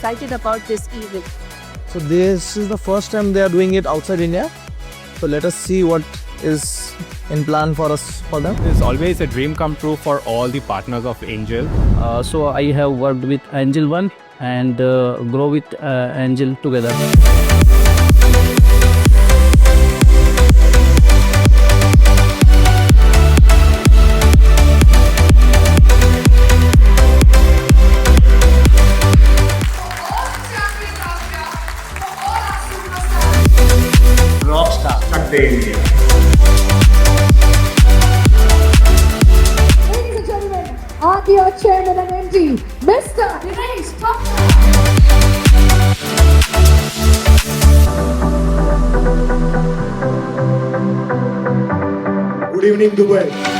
excited about this event. So this is the first time they are doing it outside India. So let us see what is in plan for us for them. It's always a dream come true for all the partners of Angel. So I have worked with Angel One and grow with Angel together. Rockstar. Ladies and gentlemen, our dear chairman and MD, Mr. Dinesh Thakkar. Good evening, Dubai.